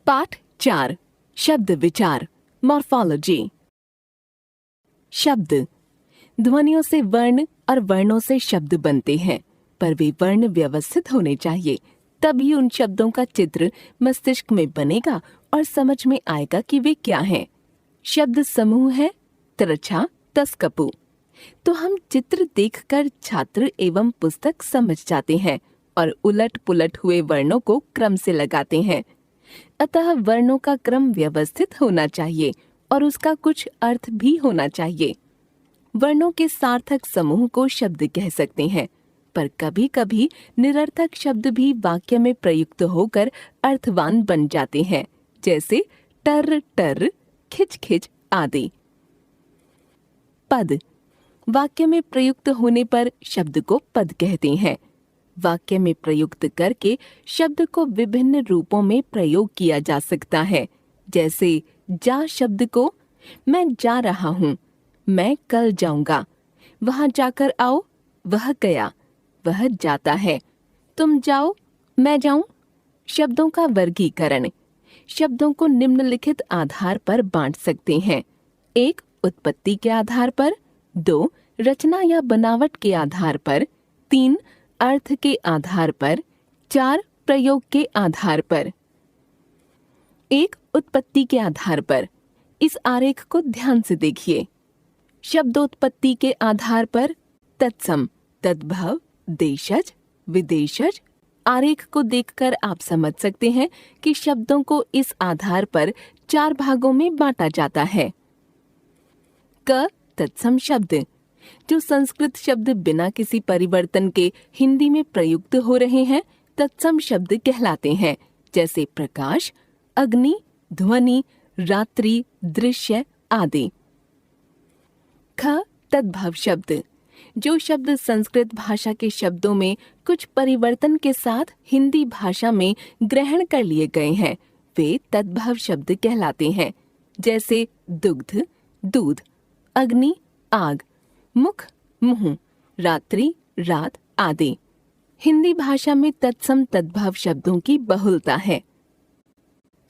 पाठ 4 शब्द विचार मॉर्फोलॉजी। शब्द ध्वनियों से वर्ण और वर्णों से शब्द बनते हैं, पर वे वर्ण व्यवस्थित होने चाहिए, तभी उन शब्दों का चित्र मस्तिष्क में बनेगा और समझ में आएगा कि वे क्या हैं। शब्द समूह है तिरछा तस्कपु। तो हम चित्र देखकर छात्र एवं पुस्तक समझ जाते हैं और उलट पुलट हुए वर्णों को क्रम से लगाते हैं। अतः वर्णों का क्रम व्यवस्थित होना चाहिए और उसका कुछ अर्थ भी होना चाहिए। वर्णों के सार्थक समूह को शब्द कह सकते हैं, पर कभी कभी निरर्थक शब्द भी वाक्य में प्रयुक्त होकर अर्थवान बन जाते हैं, जैसे टर टर, खिच खिच आदि। पद वाक्य में प्रयुक्त होने पर शब्द को पद कहते हैं। वाक्य में प्रयुक्त करके शब्द को विभिन्न रूपों में प्रयोग किया जा सकता है, जैसे जा शब्द को मैं जा रहा हूँ, मैं कल जाऊंगा, वहां जाकर आओ, वह गया, वह जाता है, तुम जाओ, मैं जाऊं। शब्दों का वर्गीकरण शब्दों को निम्नलिखित आधार पर बांट सकते हैं। 1 उत्पत्ति के आधार पर, 2 रचना या बनावट के आधार पर, 3 अर्थ के आधार पर, 4 प्रयोग के आधार पर। 1 उत्पत्ति के आधार पर। इस आरेख को ध्यान से देखिए। शब्दोत्पत्ति के आधार पर तत्सम, तद्भव, देशज, विदेशज। आरेख को देखकर आप समझ सकते हैं कि शब्दों को इस आधार पर 4 भागों में बांटा जाता है। क तत्सम शब्द जो संस्कृत शब्द बिना किसी परिवर्तन के हिंदी में प्रयुक्त हो रहे हैं, तत्सम शब्द कहलाते हैं, जैसे प्रकाश, अग्नि, ध्वनि, रात्रि, दृश्य आदि। ख तद्भव शब्द जो शब्द संस्कृत भाषा के शब्दों में कुछ परिवर्तन के साथ हिंदी भाषा में ग्रहण कर लिए गए हैं, वे तद्भव शब्द कहलाते हैं, जैसे दुग्ध, दूध, अग्नि, आग, मुख, मुंह, रात्रि, रात आदि। हिंदी भाषा में तत्सम तद्भव शब्दों की बहुलता है।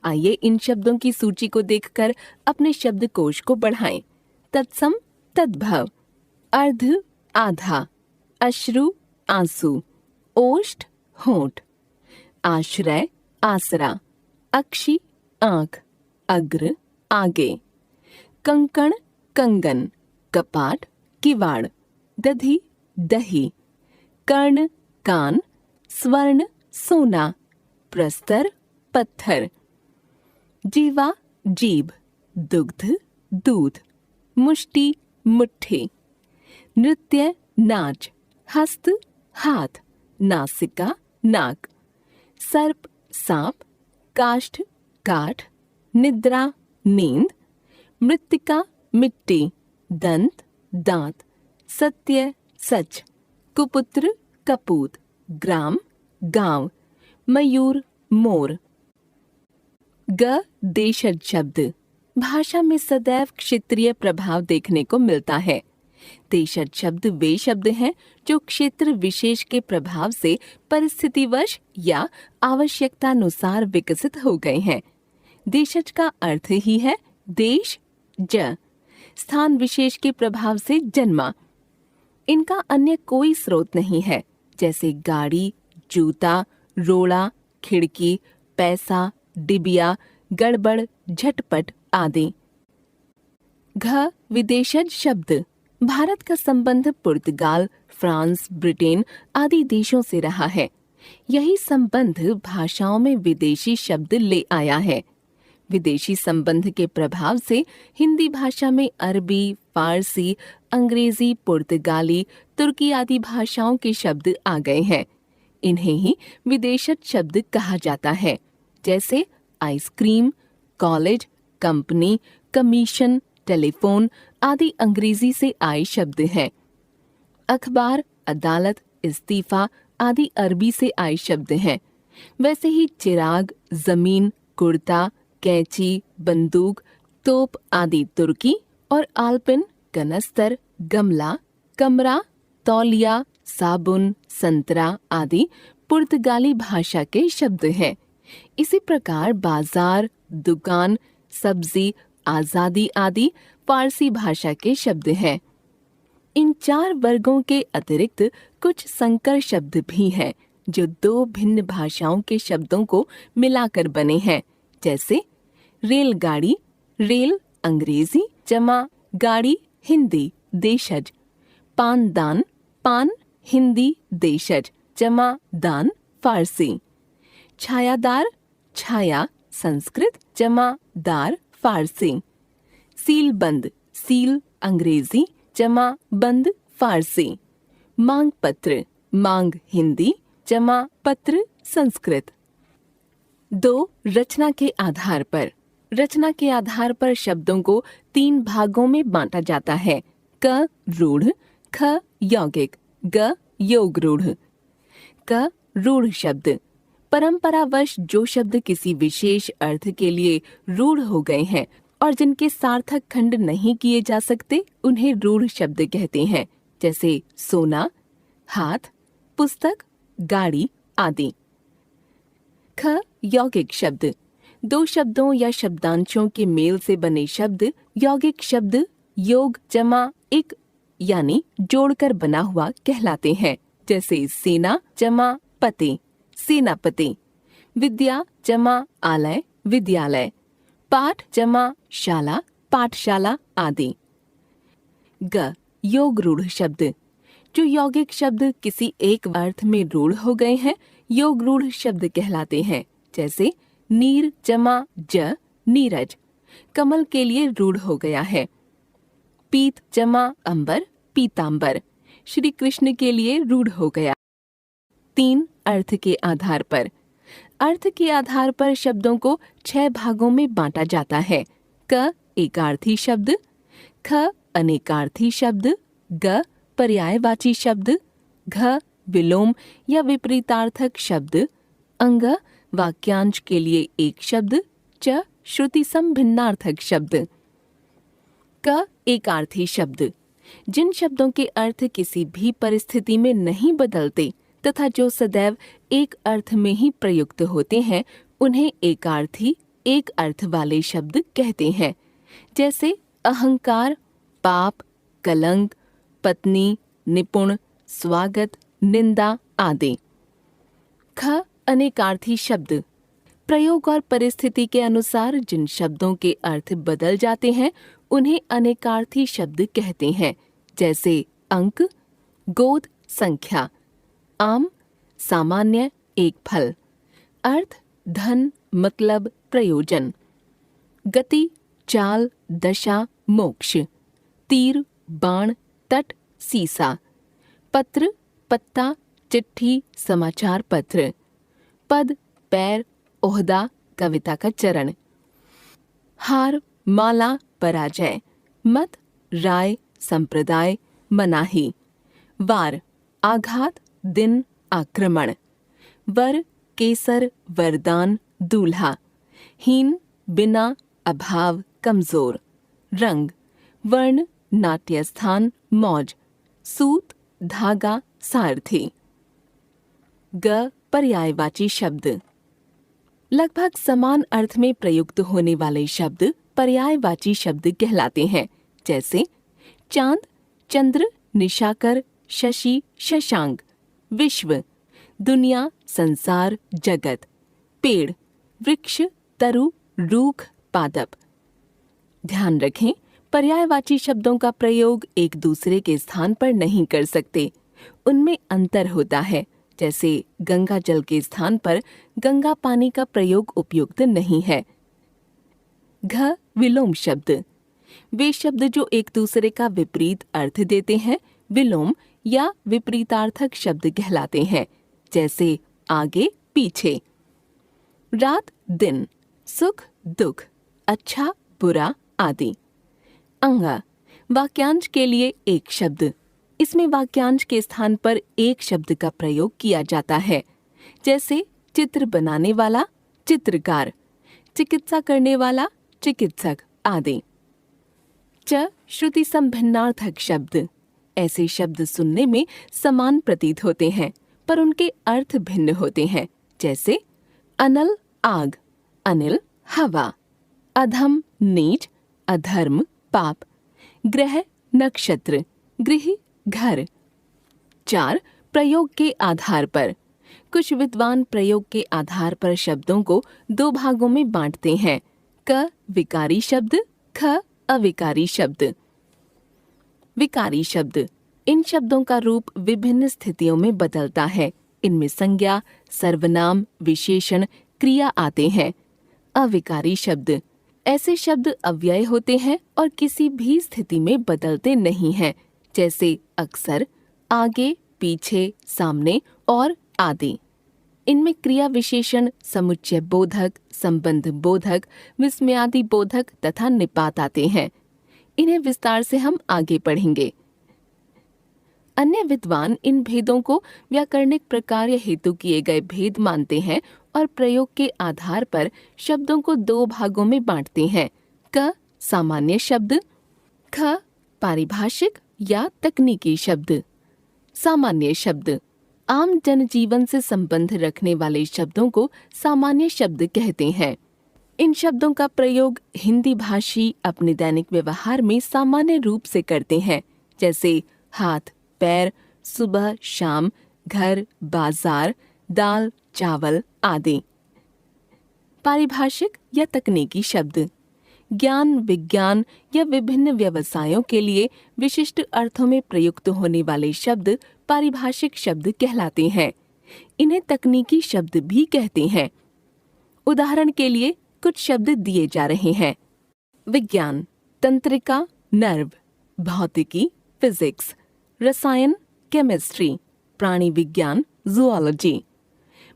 आइए इन शब्दों की सूची को देखकर अपने शब्दकोश को बढ़ाएं। तत्सम तद्भव अर्ध आधा, अश्रु आंसू, ओष्ठ होंठ, आश्रय आसरा, अक्षि आंख, अग्र आगे, कंकण कंगन, कपाट किवाड़, दधी दही, कर्ण कान, स्वर्ण सोना, प्रस्तर पत्थर, जीवा जीभ, दुग्ध दूध, मुष्टि मुट्ठी, नृत्य नाच, हस्त हाथ, नासिका नाक, सर्प सांप, काष्ठ काठ, निद्रा नींद, मृत्तिका मिट्टी, दंत दांत, सत्य सच, कुपुत्र कपूत, ग्राम गांव, मयूर मोर। ग देशज शब्द भाषा में सदैव क्षेत्रीय प्रभाव देखने को मिलता है। देशज शब्द वे शब्द हैं जो क्षेत्र विशेष के प्रभाव से परिस्थितिवश या आवश्यकतानुसार विकसित हो गए हैं। देशज का अर्थ ही है देश, ज स्थान विशेष के प्रभाव से जन्मा। इनका अन्य कोई स्रोत नहीं है, जैसे गाड़ी, जूता, रोड़ा, खिड़की, पैसा, डिबिया, गड़बड़, झटपट आदि। घ विदेशज शब्द भारत का संबंध पुर्तगाल, फ्रांस, ब्रिटेन आदि देशों से रहा है। यही संबंध भाषाओं में विदेशी शब्द ले आया है। विदेशी संबंध के प्रभाव से हिंदी भाषा में अरबी, फारसी, अंग्रेजी, पुर्तगाली, तुर्की आदि भाषाओं के शब्द आ गए हैं। इन्हें ही विदेशज शब्द कहा जाता है, जैसे ice cream, college, company, commission, telephone आदि अंग्रेजी से आए शब्द हैं। अखबार, अदालत, इस्तीफा आदि अरबी से आए शब्द हैं। वैसे ही चिराग, जमीन, कुर्ता, कैंची, बंदूक, तोप आदि तुर्की और आलपिन, कनस्तर, गमला, कमरा, तौलिया, साबुन, संतरा आदि पुर्तगाली भाषा के शब्द हैं। इसी प्रकार बाजार, दुकान, सब्जी, आजादी आदि फारसी भाषा के शब्द हैं। इन 4 वर्गों के अतिरिक्त कुछ संकर शब्द भी हैं जो 2 भिन्न भाषाओं के शब्दों को मिलाकर बने हैं, जैसे रेलगाड़ी, रेल अंग्रेजी जमा गाड़ी हिंदी देशज, पानदान, पान हिंदी देशज जमा दान फारसी, छायादार, छाया संस्कृत जमा दार फारसी, सीलबंद, सील अंग्रेजी जमा बंद फारसी, मांग पत्र, मांग हिंदी जमा पत्र संस्कृत। 2. रचना के आधार पर। रचना के आधार पर शब्दों को 3 भागों में बांटा जाता है। क रूढ़, ख यौगिक, ग योग रूढ़। क रूढ़ शब्द परंपरावश जो शब्द किसी विशेष अर्थ के लिए रूढ़ हो गए हैं और जिनके सार्थक खंड नहीं किए जा सकते उन्हें रूढ़ शब्द कहते हैं, जैसे सोना, हाथ, पुस्तक, गाड़ी आदि। ख यौगिक शब्द 2 शब्दों या शब्दांशों के मेल से बने शब्द यौगिक शब्द योग जमा एक यानी जोड़कर बना हुआ कहलाते हैं, जैसे सेना जमा पति सेनापति, विद्या जमा आलय विद्यालय, पाठ जमा शाला पाठशाला आदि। ग योग रूढ़ शब्द जो यौगिक शब्द किसी एक अर्थ में रूढ़ हो गए हैं योग रूढ़ शब्द कहलाते हैं, जैसे नीर जमा ज नीरज कमल के लिए रूढ़ हो गया है, पीत जमा अंबर पीतांबर श्री कृष्ण के लिए रूढ़ हो गया। 3 अर्थ के आधार पर। अर्थ के आधार पर शब्दों को 6 भागों में बांटा जाता है। क एकार्थी शब्द, ख अनेकार्थी शब्द, ग पर्यायवाची शब्द, घ विलोम या विपरीतार्थक शब्द, अंग वाक्यांश के लिए एक शब्द, च श्रुति संभिन्नार्थक शब्द। क एकार्थी शब्द जिन शब्दों के अर्थ किसी भी परिस्थिति में नहीं बदलते तथा जो सदैव एक अर्थ में ही प्रयुक्त होते हैं उन्हें एकार्थी एक अर्थ वाले शब्द कहते हैं, जैसे अहंकार, पाप, कलंक, पत्नी, निपुण, स्वागत, निंदा आदि। ख अनेकार्थी शब्द प्रयोग और परिस्थिति के अनुसार जिन शब्दों के अर्थ बदल जाते हैं उन्हें अनेकार्थी शब्द कहते हैं, जैसे अंक, गोद, संख्या, आम, सामान्य, एक फल, अर्थ, धन, मतलब, प्रयोजन, गति, चाल, दशा, मोक्ष, तीर, बाण, तट, सीसा, पत्र, पत्ता, चिट्ठी, समाचार पत्र, पद, पैर, ओहदा, कविता का चरण, हार, माला, पराजय, मत, राय, संप्रदाय, मनाही, वार, आघात, दिन, आक्रमण, वर, केसर, वरदान, दूल्हा, हीन, बिना, अभाव, कमजोर, रंग, वर्ण, नाट्य स्थान, मौज, सूत, धागा, सारथी। ग पर्यायवाची शब्द लगभग समान अर्थ में प्रयुक्त होने वाले शब्द पर्यायवाची शब्द कहलाते हैं, जैसे चांद, चंद्र, निशाकर, शशि, शशांक, विश्व, दुनिया, संसार, जगत, पेड़, वृक्ष, तरु, रूख, पादप। ध्यान रखें, पर्यायवाची शब्दों का प्रयोग एक दूसरे के स्थान पर नहीं कर सकते, उनमें अंतर होता है। जैसे गंगा जल के स्थान पर गंगा पानी का प्रयोग उपयुक्त नहीं है। घ विलोम शब्द वे शब्द जो एक दूसरे का विपरीत अर्थ देते हैं विलोम या विपरीतार्थक शब्द कहलाते हैं, जैसे आगे पीछे, रात दिन, सुख दुख, अच्छा बुरा आदि। अंगा वाक्यांश के लिए एक शब्द, इसमें वाक्यांश के स्थान पर एक शब्द का प्रयोग किया जाता है, जैसे चित्र बनाने वाला चित्रकार, चिकित्सा करने वाला चिकित्सक आदि। च श्रुति संभिन्नार्थक शब्द ऐसे शब्द सुनने में समान प्रतीत होते हैं पर उनके अर्थ भिन्न होते हैं, जैसे अनल आग, अनिल, हवा, अधम, नीच, अधर्म, पाप, ग्रह, नक्षत्र, गृह, घर। 4. प्रयोग के आधार पर। कुछ विद्वान प्रयोग के आधार पर शब्दों को 2 भागों में बांटते हैं, क विकारी शब्द, ख अविकारी शब्द। विकारी शब्द, इन शब्दों का रूप विभिन्न स्थितियों में बदलता है। इनमें संज्ञा, सर्वनाम, विशेषण, क्रिया आते हैं। अविकारी शब्द, ऐसे शब्द अव्यय होते हैं और किसी भी स्थिति में बदलते नहीं हैं, जैसे अक्सर, आगे, पीछे, सामने और आदि। इनमें क्रिया विशेषण, समुच्चय बोधक, संबंध बोधक, विस्मयादि बोधक तथा निपात आते हैं। इन्हें विस्तार से हम आगे पढ़ेंगे। अन्य विद्वान इन भेदों को व्याकरणिक प्रकार या हेतु किए गए भेद मानते हैं और प्रयोग के आधार पर शब्दों को 2 भागों में बांटते हैं, क सामान्य शब्द, ख पारिभाषिक या तकनीकी शब्द। सामान्य शब्द, आम जनजीवन से संबंध रखने वाले शब्दों को सामान्य शब्द कहते हैं। इन शब्दों का प्रयोग हिंदी भाषी अपने दैनिक व्यवहार में सामान्य रूप से करते हैं, जैसे हाथ, पैर, सुबह, शाम, घर, बाजार, दाल, चावल आदि। पारिभाषिक या तकनीकी शब्द, ज्ञान, विज्ञान या विभिन्न व्यवसायों के लिए विशिष्ट अर्थों में प्रयुक्त होने वाले शब्द पारिभाषिक शब्द कहलाते हैं। इन्हें तकनीकी शब्द भी कहते हैं। उदाहरण के लिए कुछ शब्द दिए जा रहे हैं। विज्ञान, तंत्रिका, नर्व, भौतिकी, फिजिक्स, रसायन, केमिस्ट्री, प्राणी विज्ञान, जूलॉजी,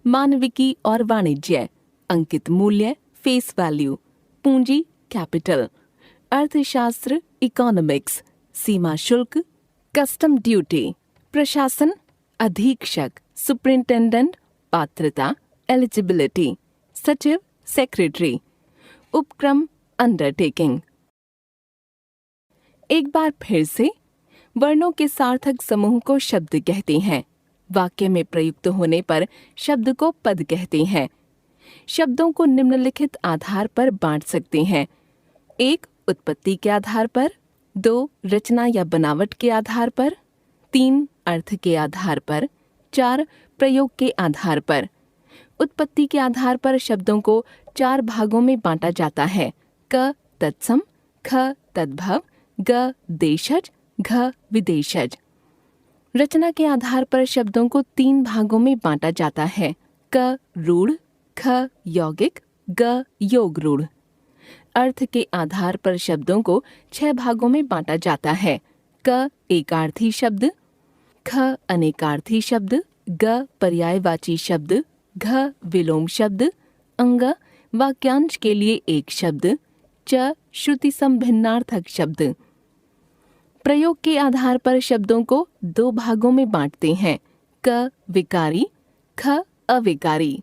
मानविकी और वाणिज्य, अंकित मूल्य, फेस वैल्यू, पूंजी, कैपिटल, अर्थशास्त्र, इकोनॉमिक्स, सीमा शुल्क, कस्टम ड्यूटी, प्रशासन, अधीक्षक, सुपरिंटेंडेंट, पात्रता, एलिजिबिलिटी, सचिव, सेक्रेटरी, उपक्रम, अंडरटेकिंग। एक बार फिर से, वर्णों के सार्थक समूह को शब्द कहते हैं। वाक्य में प्रयुक्त होने पर शब्द को पद कहते हैं। शब्दों को निम्नलिखित आधार पर बांट सकते हैं। 1. उत्पत्ति के आधार पर, 2. रचना या बनावट के आधार पर, 3. अर्थ के आधार पर, 4. प्रयोग के आधार पर। उत्पत्ति के आधार पर शब्दों को 4 भागों में बांटा जाता है, क तत्सम, ख तद्भव, ग देशज, घ विदेशज। रचना के आधार पर शब्दों को 3 भागों में बांटा जाता है, क रूढ़, ख यौगिक, ग योग रूढ़। अर्थ के आधार पर शब्दों को 6 भागों में बांटा जाता है, क एकार्थी शब्द, ख अनेकार्थी शब्द, ग पर्यायवाची शब्द, घ विलोम शब्द, अंग वाक्यांश के लिए एक शब्द, च श्रुति संभिन्नार्थक शब्द। प्रयोग के आधार पर शब्दों को 2 भागों में बांटते हैं, क विकारी, ख अविकारी।